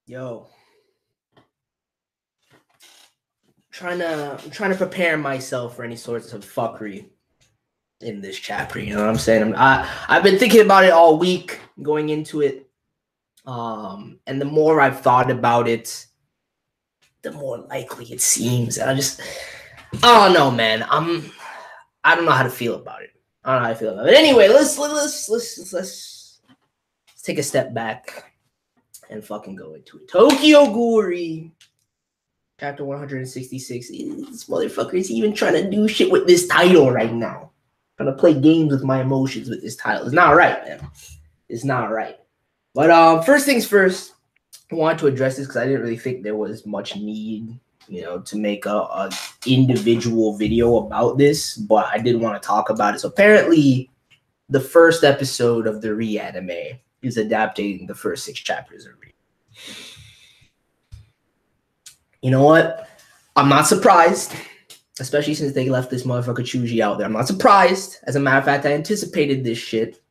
Yo, I'm trying to prepare myself for any sorts of fuckery in this chapter. You know what I'm saying? I've been thinking about it all week, going into it. And the more I've thought about it, the more likely it seems. And I don't know, man. I don't know how to feel about it. I don't know how to feel about it. But anyway, let's take a step back and fucking go into it. Tokyo Ghoul, chapter 166. This motherfucker is even trying to do shit with this title right now. Trying to play games with my emotions with this title. It's not right, man. It's not right. But first things first, I wanted to address this because I didn't really think there was much need, to make a individual video about this, but I did want to talk about it. So apparently, the first episode of the anime is adapting the first 6 chapters of Re. You know what? I'm not surprised, especially since they left this motherfucker Chuji out there. I'm not surprised. As a matter of fact, I anticipated this shit.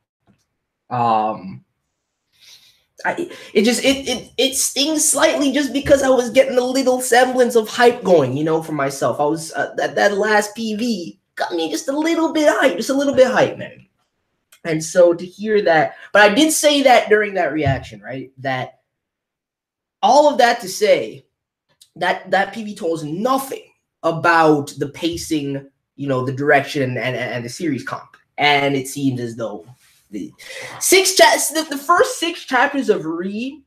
It stings slightly just because I was getting a little semblance of hype going, for myself. I was that last PV got me just a little bit hype, man. And so to hear that, but I did say that during that reaction, right? That all of that to say that PV told us nothing about the pacing, the direction and the series comp. And it seems as though the first 6 chapters of Re,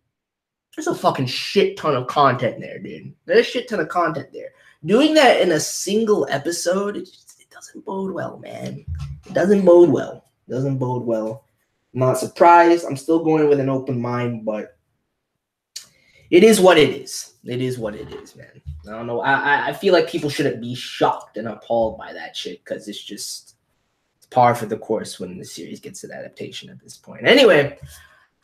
there's a fucking shit ton of content there, dude. There's a shit ton of content there. Doing that in a single episode, it doesn't bode well, man. It doesn't bode well. I'm not surprised. I'm still going with an open mind, but it is what it is. It is what it is, man. I don't know. I feel like people shouldn't be shocked and appalled by that shit because it's par for the course when the series gets an adaptation at this point. Anyway,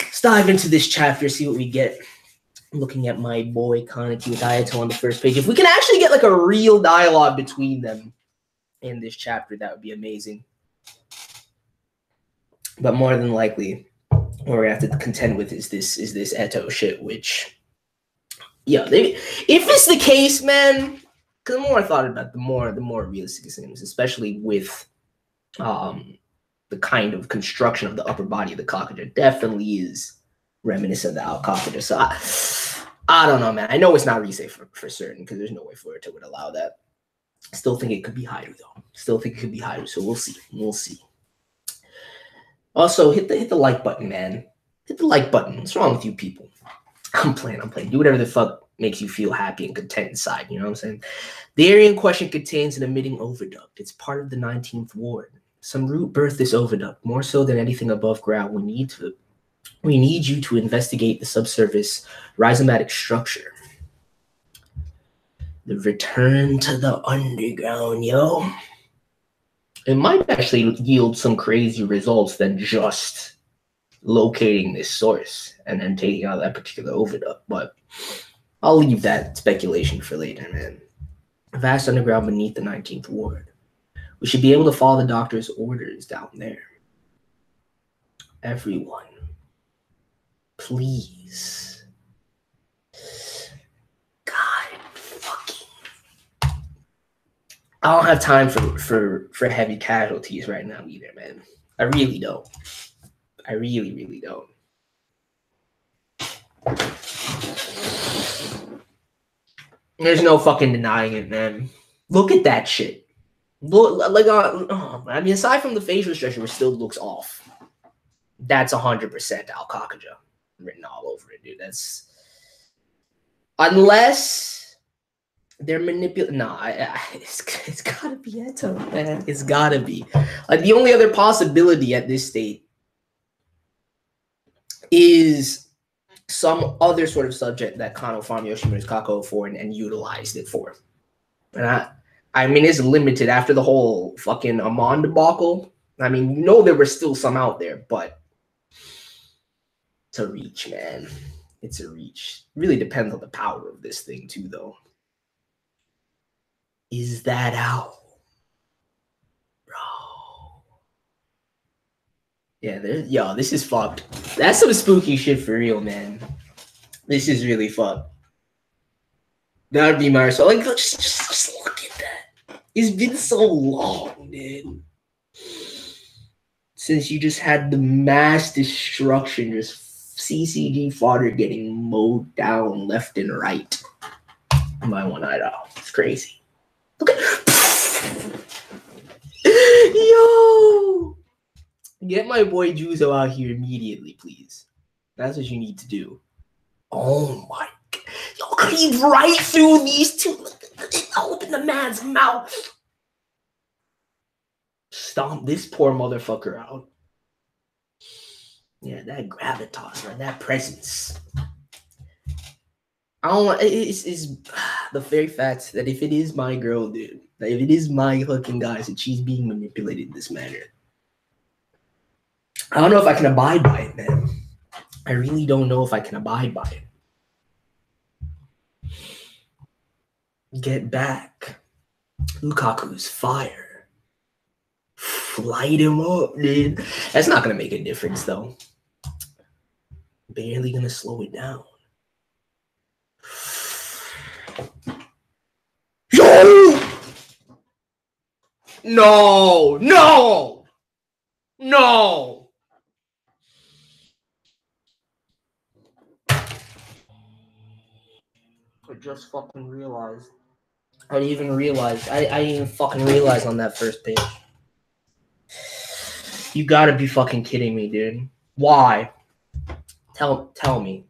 let's dive into this chapter, see what we get. I'm looking at my boy Kaneki with Ayato on the first page. If we can actually get like a real dialogue between them in this chapter, that would be amazing. But more than likely, what we're gonna have to contend with is this Eto shit, which, if it's the case, man, because the more I thought about it, the more realistic it seems, especially with the kind of construction of the upper body of the Kakaja definitely is reminiscent of the Alcakaja. So I don't know, man. I know it's not Rise for certain because there's no way for it to would allow that. Still think it could be Haru though. So we'll see. Also, hit the like button, man. Hit the like button. What's wrong with you people? I'm playing. Do whatever the fuck makes you feel happy and content inside. You know what I'm saying? The area in question contains an emitting oviduct. It's part of the 19th ward. Some root birthed this oviduct. More so than anything above ground, we need you to investigate the subsurface rhizomatic structure. The return to the underground, yo. It might actually yield some crazy results than just locating this source and then taking out that particular oviduct, but I'll leave that speculation for later, man. Vast underground beneath the 19th ward. We should be able to follow the doctor's orders down there. Everyone, please. God fucking. I don't have time for heavy casualties right now either, man. I really don't. I really, really don't. There's no fucking denying it, man. Look at that shit. Look, like, aside from the facial structure, which still looks off, that's 100% Alcakaja written all over it, dude. That's unless they're manipulating. It's gotta be Eto, man. It's gotta be. Like, the only other possibility at this state is some other sort of subject that Kano farmed Yoshimune's Kako for and utilized it for. And I mean, it's limited after the whole fucking Amon debacle. I mean, there were still some out there, but it's a reach, man. It's a reach. It really depends on the power of this thing, too, though. Is that how? Bro. Yeah, this is fucked. That's some spooky shit for real, man. This is really fun. That would be my response. Like, just look at that. It's been so long, dude. Since you just had the mass destruction, just CCG fodder getting mowed down left and right by one-eyed owl. It's crazy. Look at yo! Get my boy Juzo out here immediately, please. That's what you need to do. Oh my! Yo, cleave right through these two. Open the man's mouth. Stomp this poor motherfucker out. Yeah, that gravitas, man, that presence. I don't want. It's the very fact that if it is my girl, dude, that if it is my fucking guys, and she's being manipulated in this manner, I don't know if I can abide by it, man. I really don't know if I can abide by it. Get back. Lukaku's fire. Light him up, dude. That's not going to make a difference, though. Barely going to slow it down. Yo! No! No! No! I just fucking realized. I didn't even realize. I didn't even fucking realize on that first page. You gotta be fucking kidding me, dude. Why? Tell me.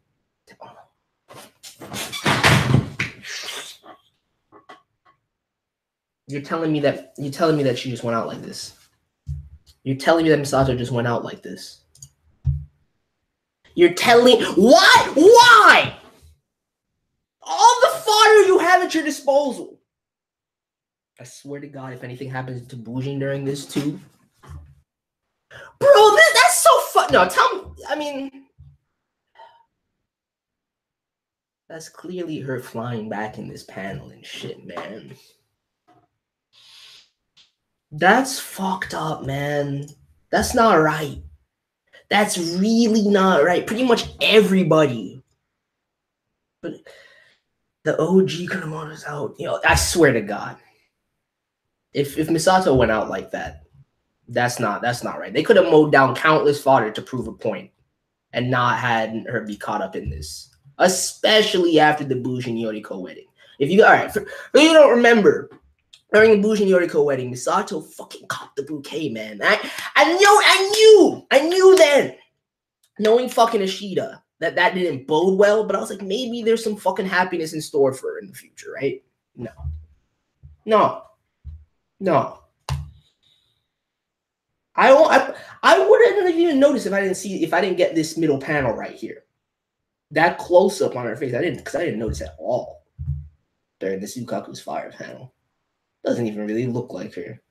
You're telling me that she just went out like this. You're telling me that Misato just went out like this. You're telling what? Why? All the fodder you have at your disposal. I swear to God, if anything happens to Bujin during this too. Bro, that's so fun. No, tell me. I mean, that's clearly her flying back in this panel and shit, man. That's fucked up, man. That's not right. That's really not right. Pretty much everybody. But the OG Kunamoto's out. You know, I swear to God. If Misato went out like that, that's not right. They could have mowed down countless fodder to prove a point and not had her be caught up in this. Especially after the Bujin Yoriko wedding. If you you don't remember, during the Bujin Yoriko wedding, Misato fucking caught the bouquet, man. I knew then, knowing fucking Ishida, that didn't bode well, but I was like, maybe there's some fucking happiness in store for her in the future, right? No. I wouldn't have even noticed if I didn't get this middle panel right here. That close up on her face, I didn't notice at all during the Lukaku's fire panel. Doesn't even really look like her.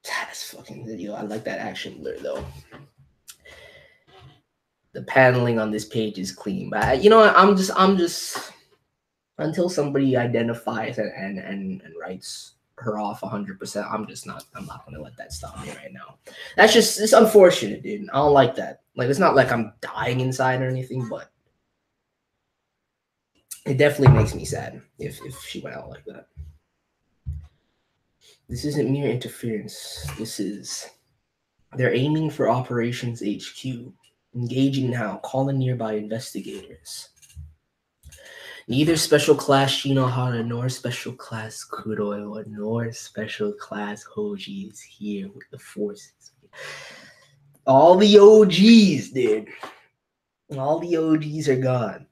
That's fucking video. I like that action blur though. The paneling on this page is clean, but you know what? I'm just until somebody identifies and writes her off 100%. I'm not gonna let that stop me right now. It's unfortunate, dude. I don't like that. Like, it's not like I'm dying inside or anything, but it definitely makes me sad if she went out like that. This isn't mere interference. They're aiming for Operations HQ. Engaging now. Call in nearby investigators. Neither Special Class Shinohara nor Special Class Kuroiwa nor Special Class Hoji is here with the forces. All the OGs, dude. All the OGs are gone.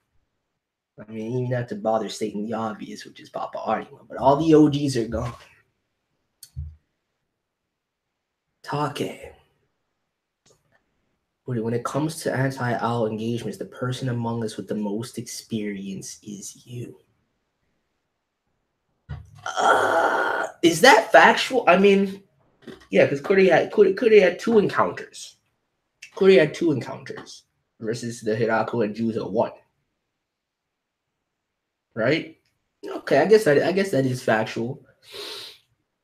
I mean, you don't have to bother stating the obvious, which is Papa Arima, but all the OGs are gone. Take. When it comes to anti-owl engagements, the person among us with the most experience is you. Is that factual? I mean, yeah, because Kuri had two encounters. Kuri had two encounters versus the Hiraku and Juzo one. Right? Okay, I guess that is factual.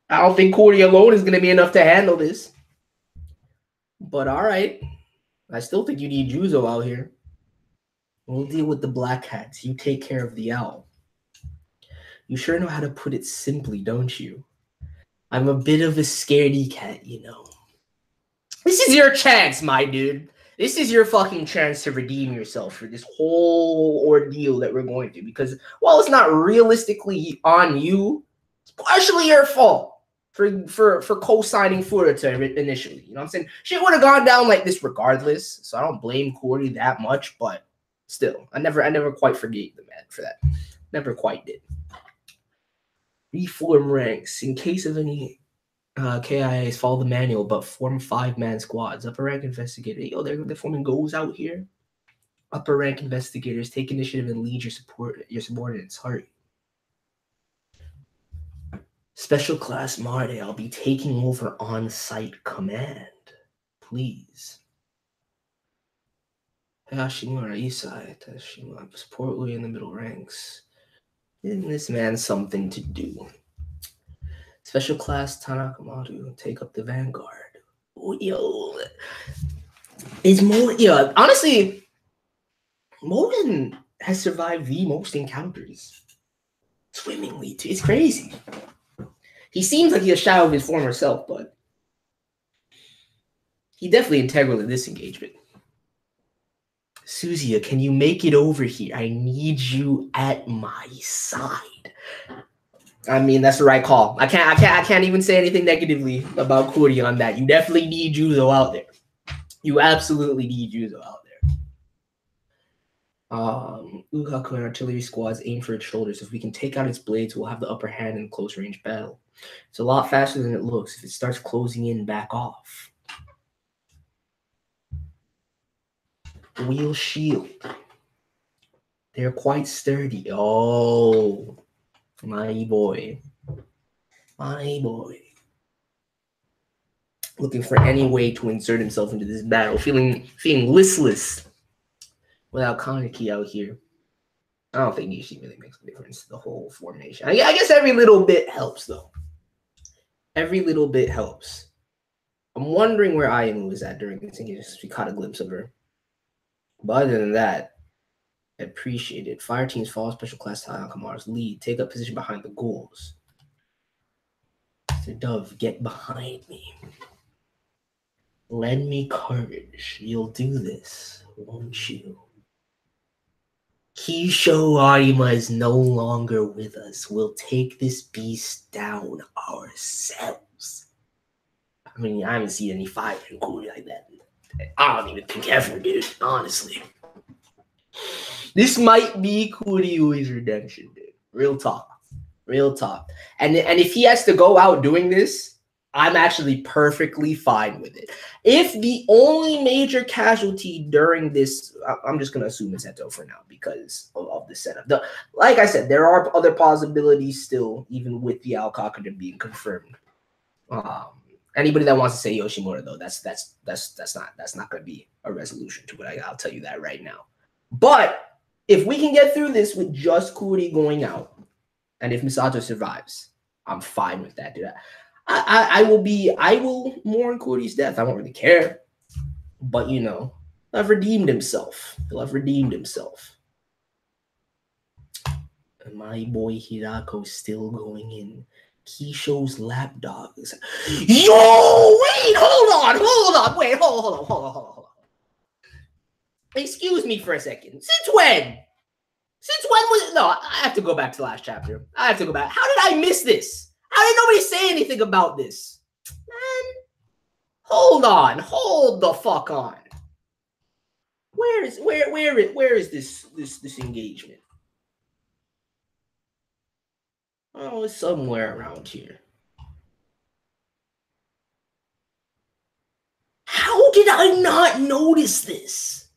I don't think Kuri alone is going to be enough to handle this. But all right. I still think you need Juzo out here. We'll deal with the black hats. You take care of the owl. You sure know how to put it simply, don't you? I'm a bit of a scaredy cat, you know. This is your chance, my dude. This is your fucking chance to redeem yourself for this whole ordeal that we're going through. Because while it's not realistically on you, it's partially your fault for co-signing Furuta initially. You know what I'm saying? Shit would have gone down like this regardless. So I don't blame Corey that much, but still, I never quite forgave the man for that. Never quite did. Reform ranks in case of any KIAs. Follow the manual, but form 5-man squads. Upper rank investigator. Yo, they're forming goals out here. Upper rank investigators take initiative and lead your subordinates. Hurry. Special class Marde. I'll be taking over on-site command. Please. Hashimura Isai. Tashima. Support Ui in the middle ranks. Isn't this man something to do? Special class Tanaka Maru, take up the vanguard. Oh, yo, is honestly, Moden has survived the most encounters swimmingly too. It's crazy. He seems like he's a shadow of his former self, but he definitely integral in this engagement. Suzia, can you make it over here? I need you at my side. I mean, that's the right call. I can't even say anything negatively about Kuri on that. You definitely need Juzo out there. You absolutely need Juzo out there. Ugaku and artillery squads aim for its shoulders. If we can take out its blades, we'll have the upper hand in close range battle. It's a lot faster than it looks. If it starts closing in, back off. Wheel shield. They're quite sturdy. Oh, my boy. My boy. Looking for any way to insert himself into this battle. Feeling listless without Kaneki out here. I don't think Nishi really makes a difference to the whole formation. I guess every little bit helps, though. Every little bit helps. I'm wondering where Ayano was at during this engagement. We caught a glimpse of her. But other than that, I appreciate it. Fire teams follow special class Kamara's lead. Take up position behind the ghouls. Mr. Dove, get behind me. Lend me courage. You'll do this, won't you? Kisho Arima is no longer with us. We'll take this beast down ourselves. I mean, I haven't seen any fire in Kuri like that. I don't even think ever, dude. Honestly. This might be Kuryui's redemption, dude. Real talk. Real talk. And if he has to go out doing this, I'm actually perfectly fine with it. If the only major casualty during this, I'm just going to assume it's Eto for now because of the setup. Like I said, there are other possibilities still, even with the Alcocker being confirmed. Anybody that wants to say Yoshimura, though, that's not going to be a resolution to it. I'll tell you that right now. But if we can get through this with just Kuri going out, and if Misato survives, I'm fine with that, dude. I will mourn Kuri's death. I won't really care. But you know, I've redeemed himself. He'll have redeemed himself. And my boy Hirako still going in. Kisho's lapdog is. Yo, wait, hold on. Wait, hold on. Excuse me for a second. Since when? Since when was it? No, I have to go back to the last chapter. I have to go back. How did I miss this? How did nobody say anything about this? Man, hold on. Hold the fuck on. Where is this engagement? Oh, it's somewhere around here. How did I not notice this?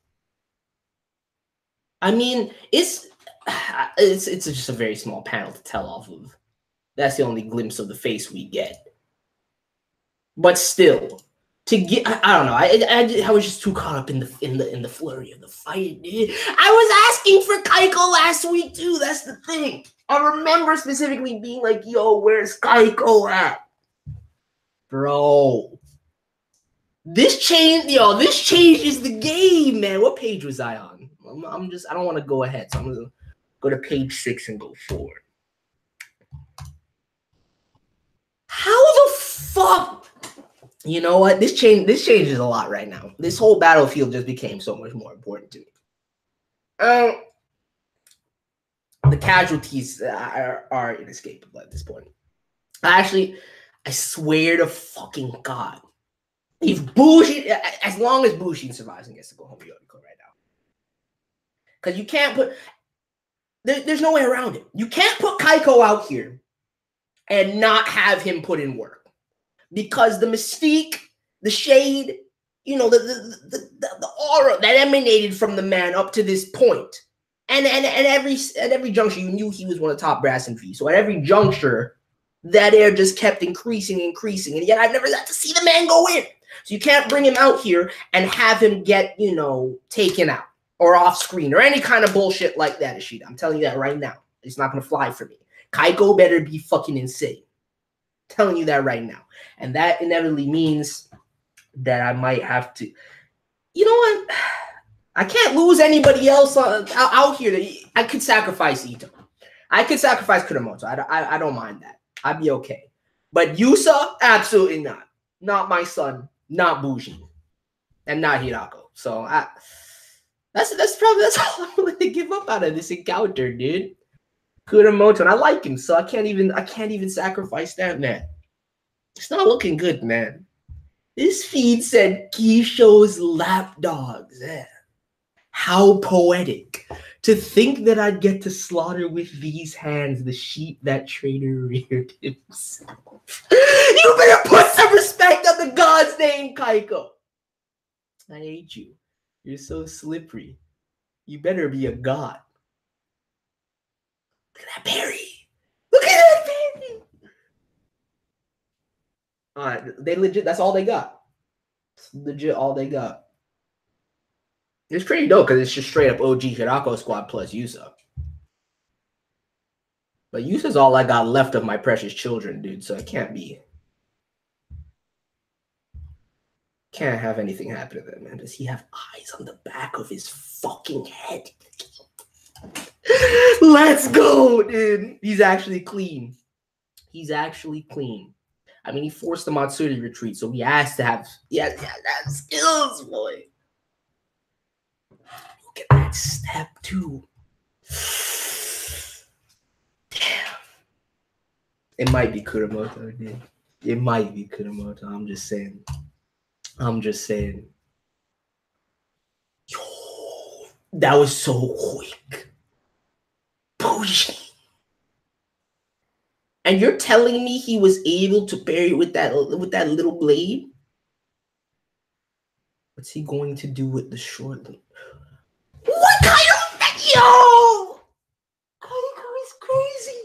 I mean, it's just a very small panel to tell off of. That's the only glimpse of the face we get. But still, to get, I don't know. I was just too caught up in the flurry of the fight. I was asking for Kaiko last week too. That's the thing. I remember specifically being like, "Yo, where's Kaiko at, bro?" This changes the game, man. What page was I on? I don't want to go ahead, so I'm gonna go to page 6 and go forward. How the fuck? You know what? This changes a lot right now. This whole battlefield just became so much more important to me. The casualties are inescapable at this point. I swear to fucking God, if Bushi, as long as Bushi survives and gets to go home, Yuriko right now, because you can't put. There's no way around it. You can't put Kaiko out here and not have him put in work, because the mystique, the shade, you know, the aura that emanated from the man up to this point. And at every juncture, you knew he was one of the top brass in V. So at every juncture, that air just kept increasing. And yet I've never got to see the man go in. So you can't bring him out here and have him get, you know, taken out or off screen or any kind of bullshit like that, Ishida. I'm telling you that right now. It's not going to fly for me. Kaiko better be fucking insane. I'm telling you that right now. And that inevitably means that I might have to, you know what? I can't lose anybody else out here. I could sacrifice Ito. I could sacrifice Kuramoto. I don't mind that. I'd be okay. But Yusa, absolutely not. Not my son. Not Bushi. And not Hirako. So that's all I'm willing to give up out of this encounter, dude. Kuramoto, and I like him, so I can't even sacrifice that, man. It's not looking good, man. This feed said Kisho's lapdogs. Yeah. How poetic. To think that I'd get to slaughter with these hands the sheep that traitor reared himself. You better put some respect on the god's name, Kaiko. I hate you. You're so slippery. You better be a god. Look at that berry. Look at that berry. Alright, they legit, that's all they got. It's legit all they got. It's pretty dope because it's just straight up OG Hirako squad plus Yusa. But Yusa's all I got left of my precious children, dude. So it can't be. Can't have anything happen to them, man. Does he have eyes on the back of his fucking head? Let's go, dude. He's actually clean. He's actually clean. I mean, he forced the Matsuri retreat, so he has to have skills, boy. Look at that step, too. Damn. It might be Kuramoto, dude. It might be Kuramoto. I'm just saying. Yo, that was so quick. Bullshit. And you're telling me he was able to bury with that little blade? What's he going to do with the short blade? What kind of yo? Kaiko is crazy.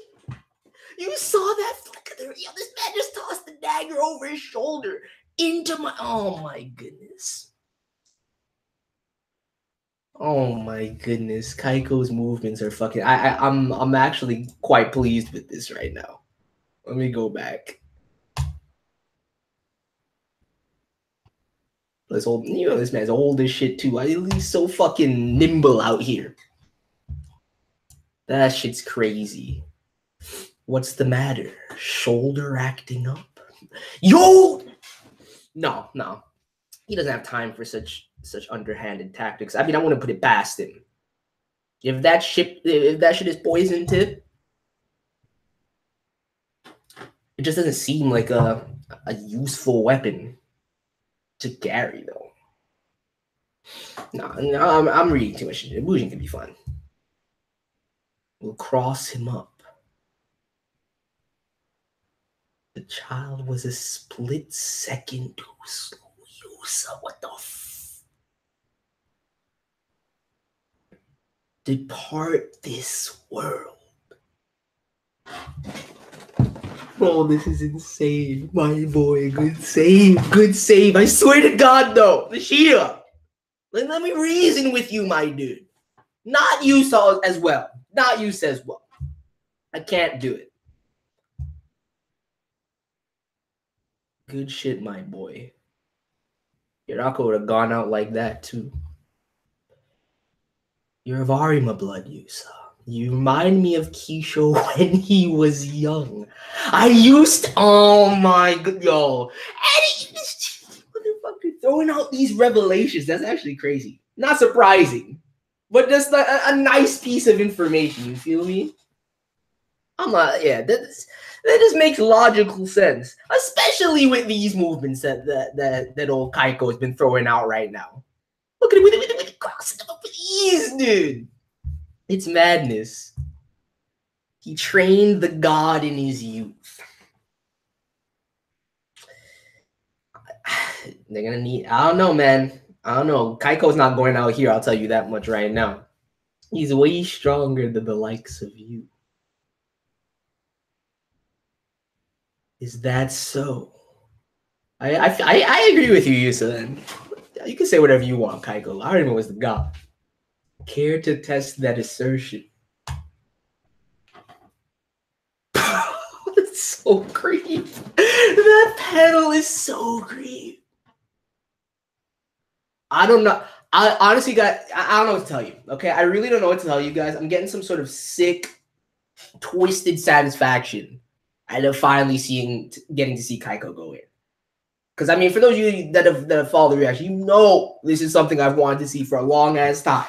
You saw that flicker there? Yo, this man just tossed the dagger over his shoulder into my. Oh my goodness. Oh my goodness. Kaiko's movements are fucking. I'm actually quite pleased with this right now. Let me go back. This old, you know, this man's old as shit too. He's so fucking nimble out here. That shit's crazy. What's the matter? Shoulder acting up? Yo! No. He doesn't have time for such underhanded tactics. I mean, I wouldn't put it past him. If that shit is poison tip, it just doesn't seem like a useful weapon to carry, though. No, I'm reading too much. Illusion can be fun. We'll cross him up. The child was a split second too slow. Yusa, what the depart this world. Oh, this is insane. My boy, good save. I swear to God, though. Nishida, let me reason with you, my dude. Not you as well. Not you as well. I can't do it. Good shit, my boy. Hirako would have gone out like that too. You're of Arima blood, Yusa. You remind me of Kisho when he was young. Oh my god, yo. And motherfucker throwing out these revelations. That's actually crazy. Not surprising. But just a nice piece of information, you feel me? I'm like, yeah, that just makes logical sense. Especially with these movements that old Kaiko has been throwing out right now. Look at it with it crossing them up with ease, dude. It's madness. He trained the god in his youth. They're gonna need. I don't know, man. I don't know. Kaiko's not going out here. I'll tell you that much right now. He's way stronger than the likes of you. Is that so? I agree with you, Yusa. Then you can say whatever you want, Kaiko. Arima was the god. Care to test that assertion? That's so creep. That pedal is so creep. I don't know. I honestly I don't know what to tell you. Okay, I really don't know what to tell you guys. I'm getting some sort of sick, twisted satisfaction out of finally getting to see Kaiko go in. Because I mean, for those of you that have followed the reaction, you know this is something I've wanted to see for a long ass time,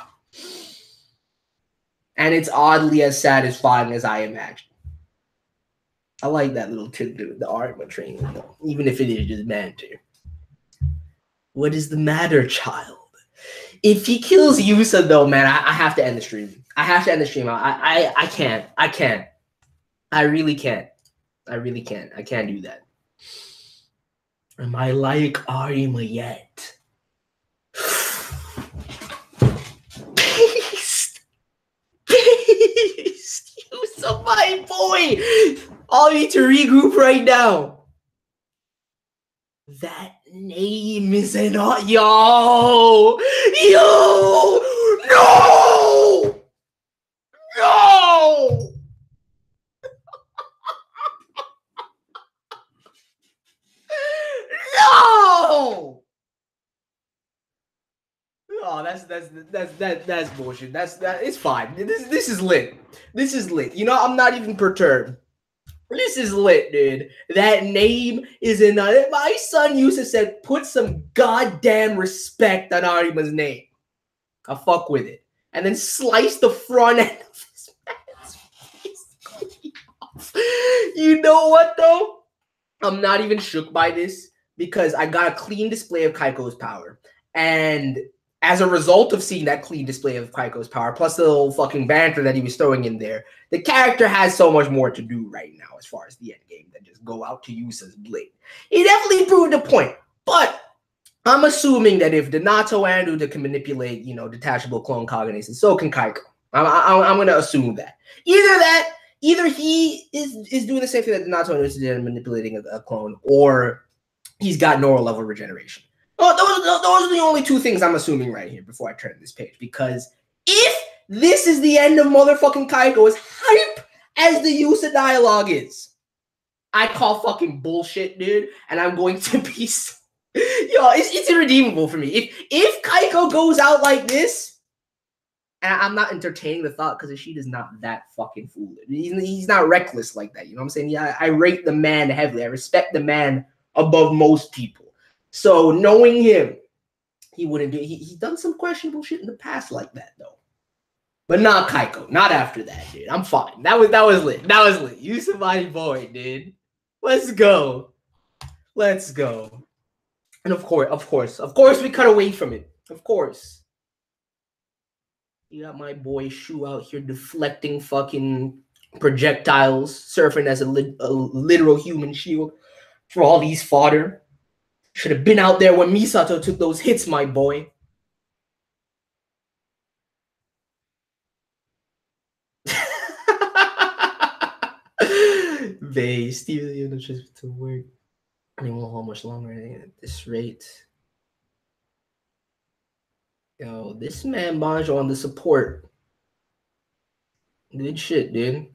and it's oddly as satisfying as I imagined. I like that little tidbit with the Arima training, though, even if it is just banter. What is the matter, child? If he kills Yusa, though, man, I have to end the stream. I have to end the stream. I can't. I can't. I really can't. I really can't. I can't do that. Am I like Arima yet? Beast! Beast! Yusa, my boy! I'll need to regroup right now. That name is not yo! No! No! No! Oh, that's bullshit. It's fine. This is lit. This is lit. You know, I'm not even perturbed. This is lit, dude. That name is in. My son used to say, put some goddamn respect on Arima's name. I fuck with it. And then slice the front end of his man's face off. You know what, though? I'm not even shook by this because I got a clean display of Kaiko's power. And as a result of seeing that clean display of Kaiko's power, plus the little fucking banter that he was throwing in there, the character has so much more to do right now as far as the end game than just go out to Yusa's blade. He definitely proved a point, but I'm assuming that if Donato and Uda can manipulate, detachable clone cognates, and so can Kaiko. I'm going to assume that. Either he is doing the same thing that Donato and Uda did, manipulating a clone, or he's got neural level regeneration. Well, those are the only two things I'm assuming right here before I turn this page. Because if this is the end of motherfucking Kaiko, as hype as the Yusa dialogue is, I call fucking bullshit, dude. And I'm going to be... it's irredeemable for me. If Kaiko goes out like this, and I'm not entertaining the thought because Ishida's not that fucking foolish. He's not reckless like that. You know what I'm saying? Yeah, I rate the man heavily. I respect the man above most people. So knowing him, he wouldn't do. He's done some questionable shit in the past like that though, but not Kaiko. Not after that, dude. I'm fine. That was lit. That was lit. You somebody boy, dude. Let's go. Let's go. And of course, we cut away from it. Of course, you got my boy Shu out here deflecting fucking projectiles, surfing as a literal human shield for all these fodder. Should have been out there when Misato took those hits, my boy. They still just to work. I mean, how much longer at this rate? Yo, this man Banjo on the support. Good shit, dude.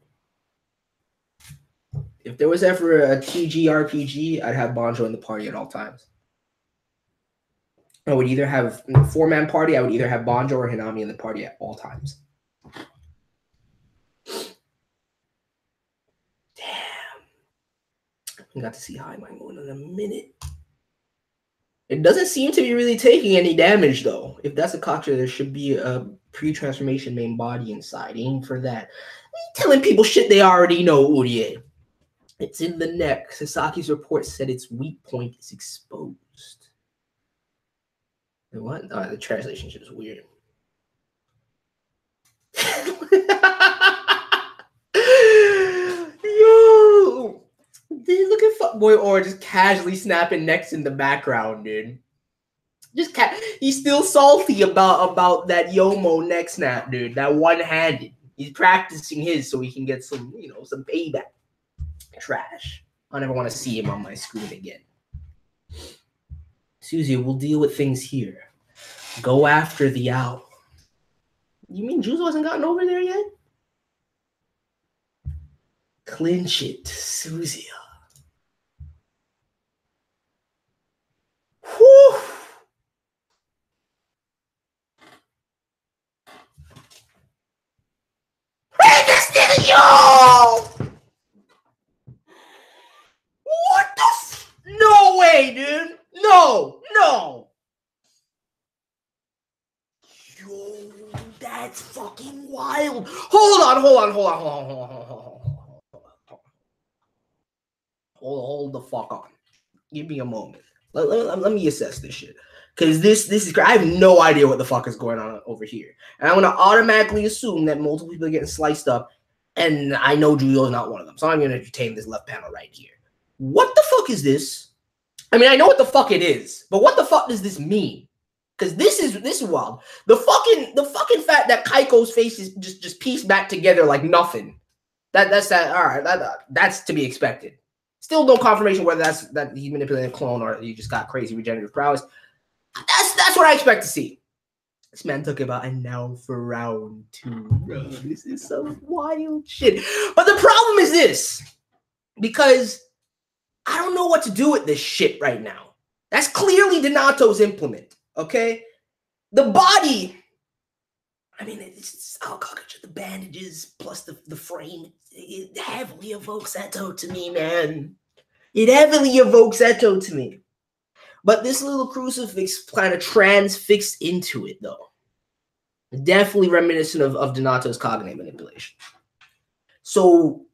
If there was ever a TG RPG, I'd have Banjo in the party at all times. I would either have four-man party. I would either have Banjo or Hinami in the party at all times. Damn. I got to see how I'm going in a minute. It doesn't seem to be really taking any damage, though. If that's a cocktail, there should be a pre-transformation main body inside. Aim for that. Telling people shit they already know, Urie. It's in the neck. Sasaki's report said its weak point is exposed. What? Oh, the translation is weird. Yo! Dude, look at fuckboy Or just casually snapping necks in the background, dude. He's still salty about that Yomo neck snap, dude. That one-handed. He's practicing his so he can get some, some payback. Trash. I never want to see him on my screen again. Susie, we'll deal with things here. Go after the owl. You mean Juzo hasn't gotten over there yet? Clinch it, Susie. Whew. Hey, this nigga, yo! What the No way, dude. No. Yo, that's fucking wild. Hold the fuck on. Give me a moment. Let me assess this shit. Because this is I have no idea what the fuck is going on over here. And I'm going to automatically assume that multiple people are getting sliced up. And I know Juyo is not one of them. So I'm going to entertain this left panel right here. What the fuck is this? I mean, I know what the fuck it is. But what the fuck does this mean? Because this is wild. The fucking fact that Kaiko's face is just pieced back together like nothing. That's that. All right, that's to be expected. Still no confirmation whether that he manipulated a clone or he just got crazy regenerative prowess. That's what I expect to see. This man took about an hour for round 2. Bro, this is some wild shit. But the problem is this, because I don't know what to do with this shit right now. That's clearly Donato's implement. Okay, the body. I mean, it's the bandages plus the frame. It heavily evokes Eto to me, man. It heavily evokes Eto to me. But this little crucifix kind of transfixed into it, though. Definitely reminiscent of Donato's cognate manipulation. So,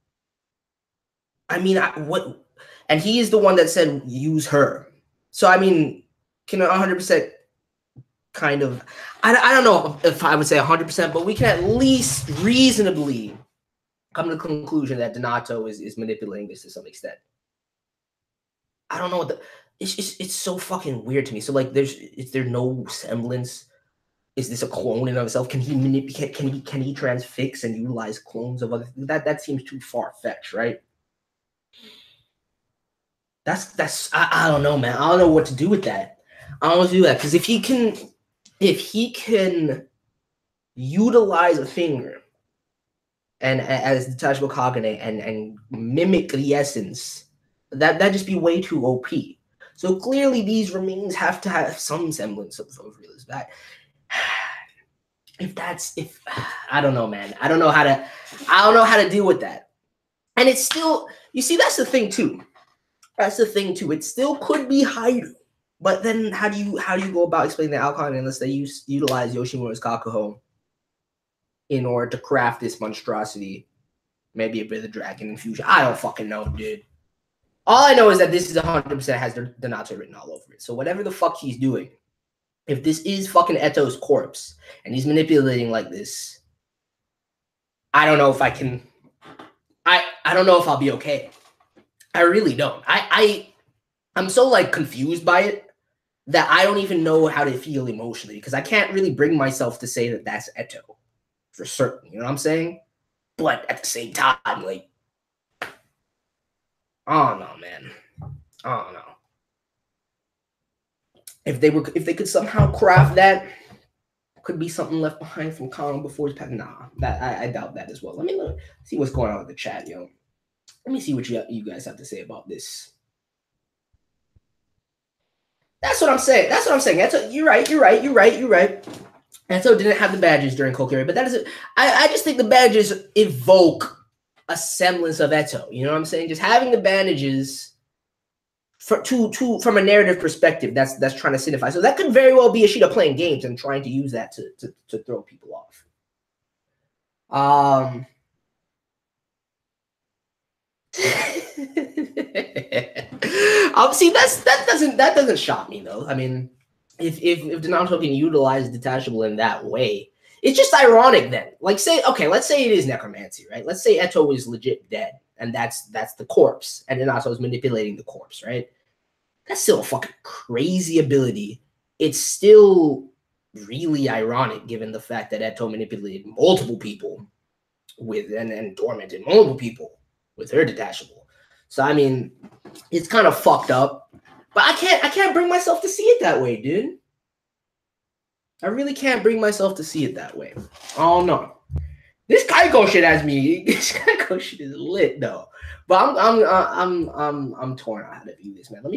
I mean, and he is the one that said use her. So, I mean, can 100%. Kind of, I don't know if I would say 100%, but we can at least reasonably come to the conclusion that Donato is manipulating this to some extent. I don't know what it's so fucking weird to me. So like, is there no semblance? Is this a clone in of itself? Can he manipulate? Can he transfix and utilize clones of other things? That seems too far fetched, right? That's I don't know, man. I don't know what to do with that. I don't know what to do with that because if he can utilize a finger and as detachable cognate and mimic the essence, that'd just be way too OP. So clearly these remains have to have some semblance of realism. If I don't know, man. I don't know how to deal with that. And it's still, you see, that's the thing too. It still could be Haidu. But then how do you go about explaining the Alcon unless they utilize Yoshimura's Kakuho in order to craft this monstrosity? Maybe a bit of the dragon infusion. I don't fucking know, dude. All I know is that this is 100% has Donato written all over it. So whatever the fuck he's doing, if this is fucking Eto's corpse and he's manipulating like this, I don't know if I can. I don't know if I'll be okay. I really don't. I'm so like confused by it that I don't even know how to feel emotionally because I can't really bring myself to say that that's Eto for certain. You know what I'm saying? But at the same time, like, I don't know, man. I don't know. If they could somehow craft that, could be something left behind from Kong before his path. Nah, I doubt that as well. Let me see what's going on with the chat, yo. Let me see what you guys have to say about this. That's what I'm saying. That's what I'm saying. You're right. Eto didn't have the badges during Kokiri, but that is I just think the badges evoke a semblance of Eto. You know what I'm saying? Just having the bandages from a narrative perspective, that's trying to signify. So that could very well be Ishida playing games and trying to use that to throw people off. See, that doesn't shock me though. I mean, if Donato can utilize detachable in that way, it's just ironic then. Like, let's say it is necromancy, right? Let's say Eto is legit dead, and that's the corpse, and Donato is manipulating the corpse, right? That's still a fucking crazy ability. It's still really ironic given the fact that Eto manipulated multiple people with and tormented multiple people with her detachable. So I mean, it's kind of fucked up. But I can't bring myself to see it that way, dude. I really can't bring myself to see it that way. Oh no. This Kaiko shit has me. This Kaiko shit is lit though. But I'm torn on how to view this, man. Let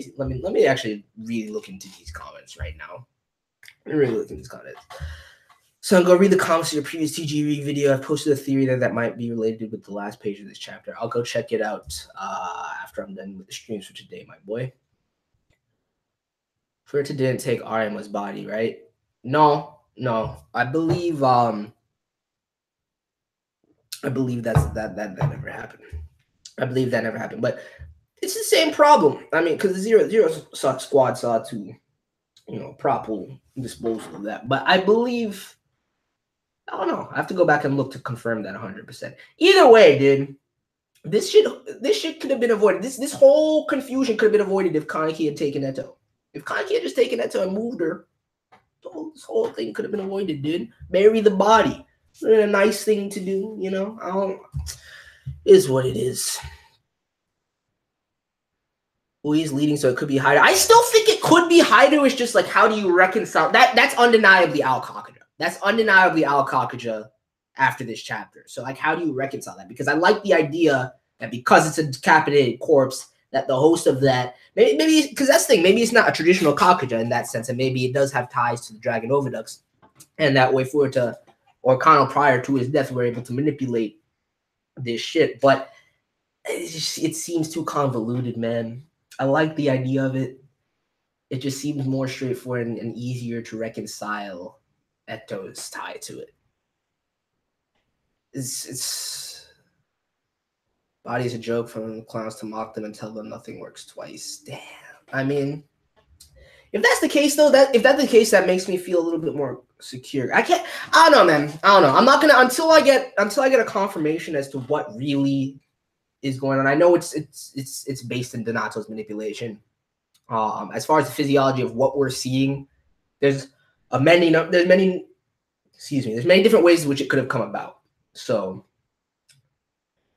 me actually really look into these comments right now. Let me really look into these comments. So I'm gonna read the comments of your previous TGV video. I've posted a theory that might be related with the last page of this chapter. I'll go check it out after I'm done with the streams for today, my boy. Furta didn't take Arima's body, right? No. I believe that never happened. I believe that never happened. But it's the same problem. I mean, because the zero squad saw to, proper disposal of that. But I believe, I don't know. I have to go back and look to confirm that 100%. Either way, dude, this shit could have been avoided. This whole confusion could have been avoided if Kaneki had taken Eto. If Kaneki had just taken Eto and moved her, this whole thing could have been avoided, dude. Bury the body. A nice thing to do, is what it is. Well, he's leading, so it could be Haido. I still think it could be Haido. It's just like, how do you reconcile that? That's undeniably Al Kakaja. That's undeniably Al Kakaja after this chapter. So, like, how do you reconcile that? Because I like the idea that because it's a decapitated corpse, that the host of that, maybe because that's the thing, maybe it's not a traditional Kakaja in that sense, and maybe it does have ties to the Dragon Oviducts, and that way Furta or Kano prior to his death were able to manipulate this shit. But it seems too convoluted, man. I like the idea of it. It just seems more straightforward and easier to reconcile Eto's tie to it. It's body's a joke from the clowns to mock them and tell them nothing works twice. Damn. I mean, if that's the case though, that makes me feel a little bit more secure. I don't know, man. I don't know. I'm not gonna until I get a confirmation as to what really is going on. I know it's based in Donato's manipulation. As far as the physiology of what we're seeing, there's many different ways in which it could have come about. So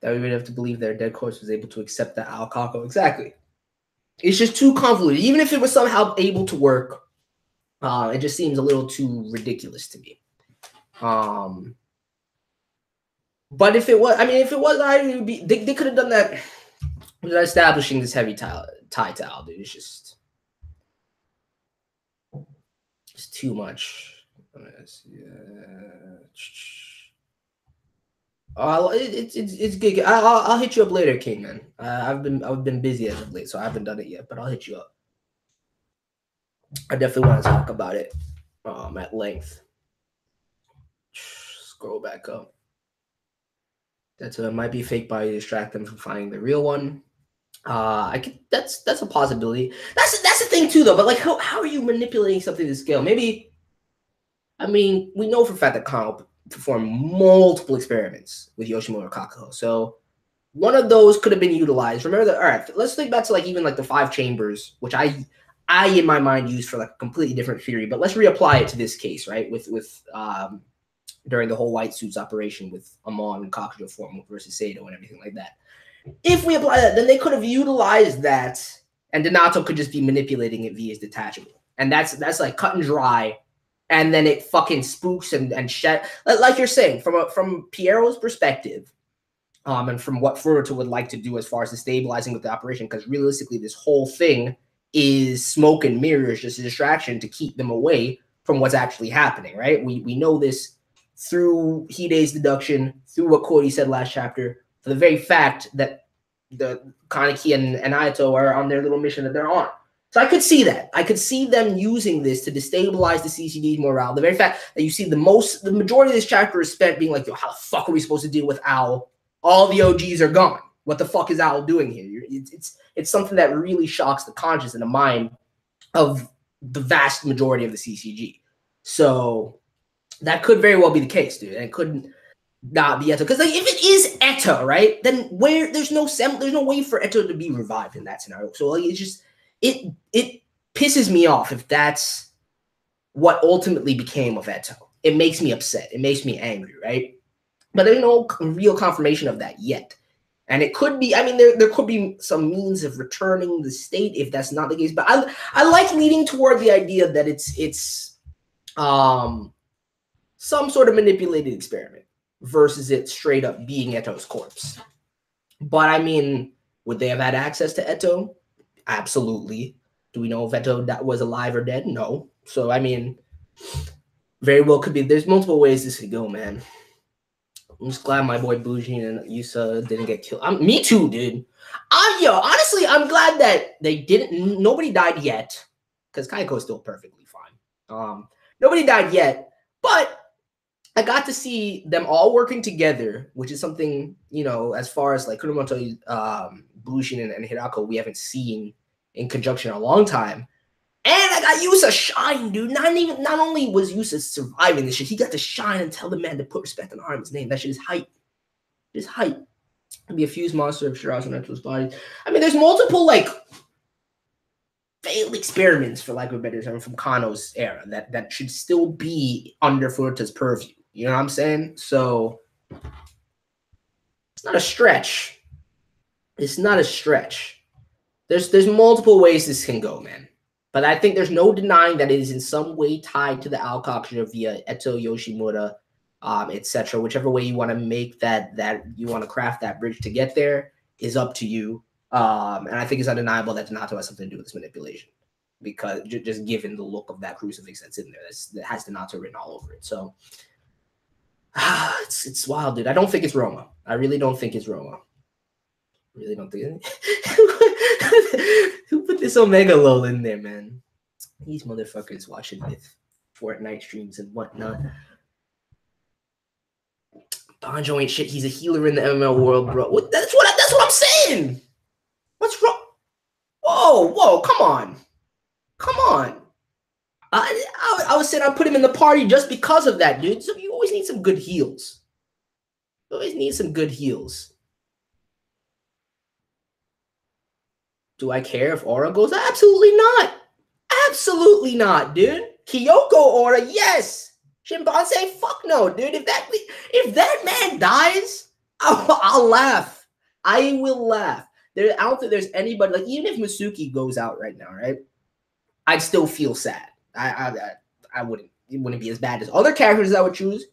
that we would have to believe their dead corpse was able to accept that Al Kako. Exactly. It's just too convoluted. Even if it was somehow able to work, it just seems a little too ridiculous to me. But if it was, they could have done that without establishing this heavy tie to Al, dude. It's too much. It's good. I'll hit you up later, King, man. I've been busy as of late, so I haven't done it yet. But I'll hit you up. I definitely want to talk about it at length. Scroll back up. That might be fake body to distract them from finding the real one. That's a possibility. That's the thing too, though. But like, how are you manipulating something to scale? Maybe, we know for a fact that Kano performed multiple experiments with Yoshimura Kakuho. So one of those could have been utilized. Remember that? All right, let's think back to even the 5 chambers, which I in my mind used for a completely different theory. But let's reapply it to this case, right? With during the whole White Suits operation with Amon and Kakujo form versus Seido and everything like that. If we apply that, then they could have utilized that, and Donato could just be manipulating it via his detachable. And that's like cut and dry, and then it fucking spooks and shed. Like you're saying, from Piero's perspective, and from what Furuta would like to do as far as the stabilizing with the operation, because realistically, this whole thing is smoke and mirrors, just a distraction to keep them away from what's actually happening, right? We know this through Hide's deduction, through what Cody said last chapter, for the very fact that the Kaneki and Ayato are on their little mission that they're on. So I could see that. I could see them using this to destabilize the CCD's morale. The very fact that you see the majority of this chapter is spent being like, yo, how the fuck are we supposed to deal with Owl? All the OGs are gone. What the fuck is Owl doing here? It's something that really shocks the conscience and the mind of the vast majority of the CCG. So that could very well be the case, dude. And it couldn't not be Eto. Because like, if it is Eto, right, then there's no way for Eto to be revived in that scenario. So like, it's just it pisses me off if that's what ultimately became of Eto. It makes me upset. It makes me angry, right? But there's no real confirmation of that yet. And it could be, I mean, there could be some means of returning the state if that's not the case. But I like leaning toward the idea that it's some sort of manipulated experiment versus it straight up being Eto's corpse. But I mean, would they have had access to Eto? Absolutely. Do we know if Eto was alive or dead? No. So, I mean, very well could be. There's multiple ways this could go, man. I'm just glad my boy Bujin and Yusa didn't get killed. Me too, dude. Honestly, I'm glad that they didn't. Nobody died yet, because Kaiko is still perfectly fine. Nobody died yet, but I got to see them all working together, which is something, you know, as far as like Kurumoto, Bujin, and Hirako, we haven't seen in conjunction in a long time. And I got Yusa shine, dude. Not only was Yusa surviving this shit, he got to shine and tell the man to put respect on Armin's name. That shit is hype. It's hype. Be a fused monster of Shirazu Neto's body. I mean, there's multiple like failed experiments, for lack of a better term, from Kano's era that should still be under Furuta's purview. You know what I'm saying? So it's not a stretch. It's not a stretch. There's multiple ways this can go, man. But I think there's no denying that it is in some way tied to the Alcopter via Eto, Yoshimura, etc. Whichever way you want to make that you want to craft that bridge to get there is up to you. And I think it's undeniable that Donato has something to do with this manipulation, because just given the look of that crucifix that's in there, that has Donato written all over it. So it's wild, dude. I don't think it's Roma. I really don't think it's Roma. I really don't think who put this Omega Lol in there, man? These motherfuckers watching with Fortnite streams and whatnot. Banjo ain't shit. He's a healer in the MML world, bro. That's what I'm saying. What's wrong? Whoa, come on. I was saying I put him in the party just because of that, dude. So you always need some good heals. Do I care if Aura goes? Absolutely not. Absolutely not, dude. Kyoko Aura, yes. Shinbanse, fuck no, dude. If that man dies, I'll laugh. I will laugh. I don't think there's anybody, like, even if Masuki goes out right now, right? I'd still feel sad. I wouldn't. It wouldn't be as bad as other characters I would choose.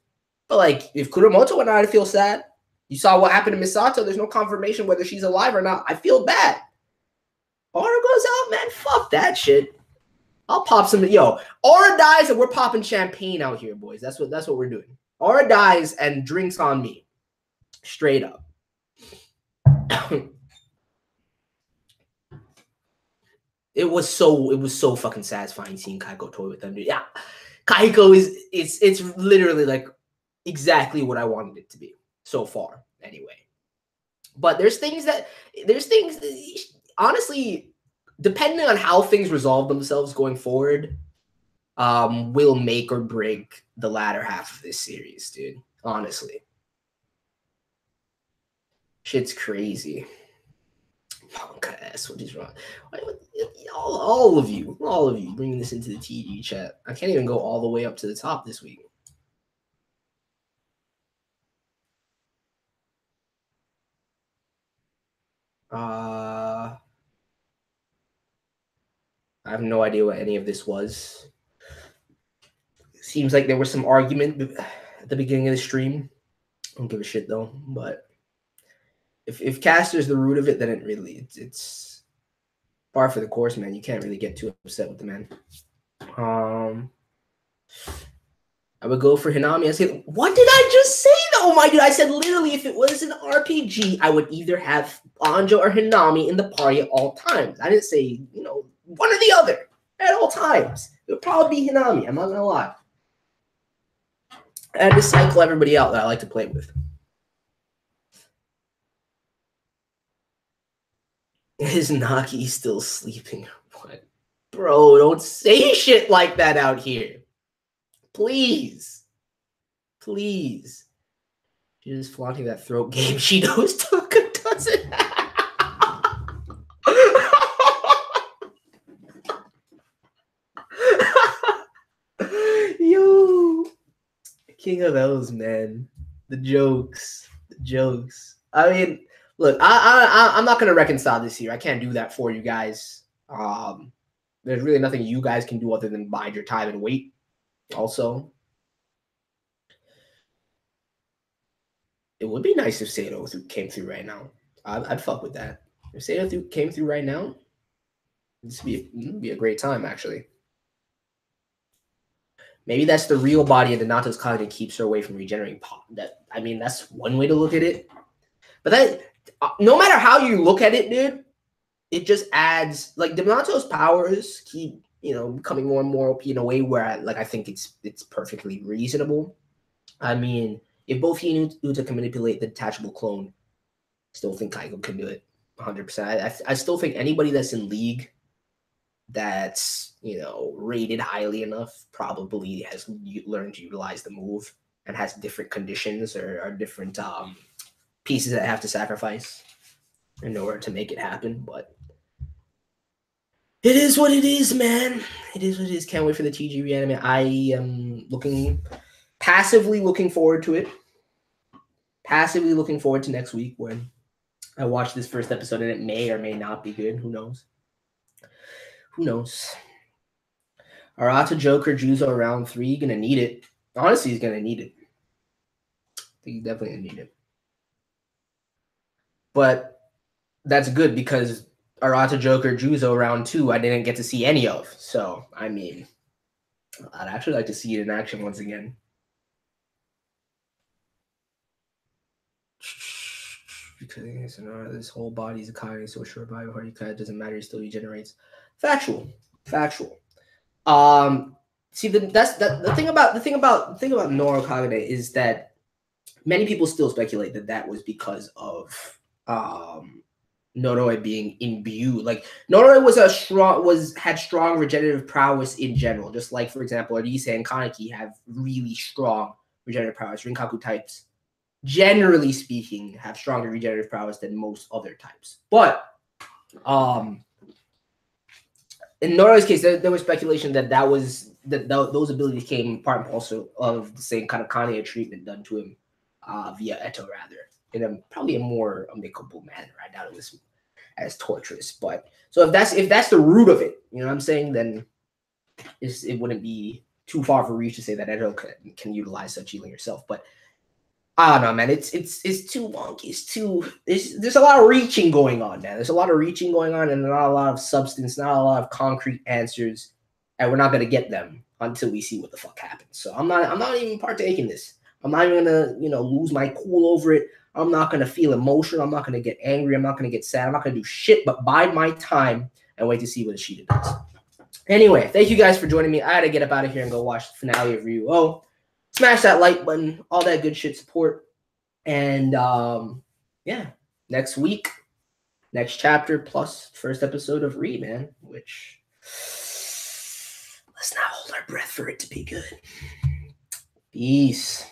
But like, if Kuromoto went out, I'd feel sad. You saw what happened to Misato. There's no confirmation whether she's alive or not. I feel bad. Aura goes out, man. Fuck that shit. I'll pop some. Yo, Aura dies and we're popping champagne out here, boys. That's what we're doing. Aura dies and drinks on me. Straight up. It was so fucking satisfying seeing Kaiko toy with them, dude. Yeah, Kaiko it's literally like exactly what I wanted it to be so far, anyway. But there's things honestly, depending on how things resolve themselves going forward, will make or break the latter half of this series, dude. Honestly, shit's crazy. Punk ass, what is wrong? All of you bringing this into the TG chat. I can't even go all the way up to the top this week. I have no idea what any of this was. Seems like there was some argument at the beginning of the stream. I don't give a shit though, but if Caster's the root of it, then it's par for the course, man. You can't really get too upset with the man. I would go for Hinami. I said, what did I just say? Oh my dude, I said literally if it was an RPG, I would either have Anjo or Hinami in the party at all times. I didn't say, one or the other at all times. It would probably be Hinami. I'm not gonna lie. I had to cycle everybody out that I like to play with. Is Naki still sleeping? What? Bro, don't say shit like that out here. Please. Please. She's just flaunting that throat game. She knows Taka doesn't have. Yo. King of L's, man. The jokes. The jokes. I mean, look, I'm not going to reconcile this here. I can't do that for you guys. There's really nothing you guys can do other than bide your time and wait. Also, it would be nice if Sato came through right now. I'd fuck with that. If Sato came through right now, this would be a great time, actually. Maybe that's the real body of the Nato's Kage that keeps her away from regenerating pop. That's one way to look at it. But that, no matter how you look at it, dude, it just adds, like, the Nato's powers keep, becoming more and more OP in a way where, I think it's perfectly reasonable. I mean, if both he and Uta can manipulate the detachable clone, I still think Kaigo can do it 100%. I still think anybody that's in League that's, rated highly enough probably has learned to utilize the move and has different conditions or different pieces that have to sacrifice in order to make it happen. But it is what it is, man. It is what it is. Can't wait for the TG reanime. I am passively looking forward to it. Passively looking forward to next week when I watch this first episode and it may or may not be good. Who knows? Who knows? Arata, Joker, Juzo round 3. Gonna need it. Honestly, he's gonna need it. I think he's definitely gonna need it. But that's good because Arata, Joker, Juzo round 2, I didn't get to see any of. So, I mean, I'd actually like to see it in action once again. Because this whole body is a Kage, so short body before you cut, it doesn't matter, he still regenerates. Factual. See, the thing about Noro Kagane is that many people still speculate that was because of Noroi being imbued. Like Noroi had strong regenerative prowess in general, just like, for example, Arise and Kaneki have really strong regenerative prowess. Rinkaku types, generally speaking, have stronger regenerative prowess than most other types. But in Noro's case, there was speculation that those abilities came part and parcel of the same kind of Kanye treatment done to him via Eto, rather, in probably a more amicable manner. I doubt it was as torturous. But so if that's the root of it, you know what I'm saying, then it wouldn't be too far for reach to say that Eto can utilize such healing herself. But I don't know, man. It's too wonky. There's a lot of reaching going on, man. There's a lot of reaching going on, and not a lot of substance, not a lot of concrete answers, and we're not gonna get them until we see what the fuck happens. So I'm not even partaking this. I'm not even gonna lose my cool over it. I'm not gonna feel emotional. I'm not gonna get angry. I'm not gonna get sad. I'm not gonna do shit but bide my time and wait to see what Ishida does. Anyway, thank you guys for joining me. I had to get up out of here and go watch the finale of Ryu. Oh. Smash that like button, all that good shit support. And yeah, next week, next chapter, plus first episode of Re, man, which let's not hold our breath for it to be good. Peace.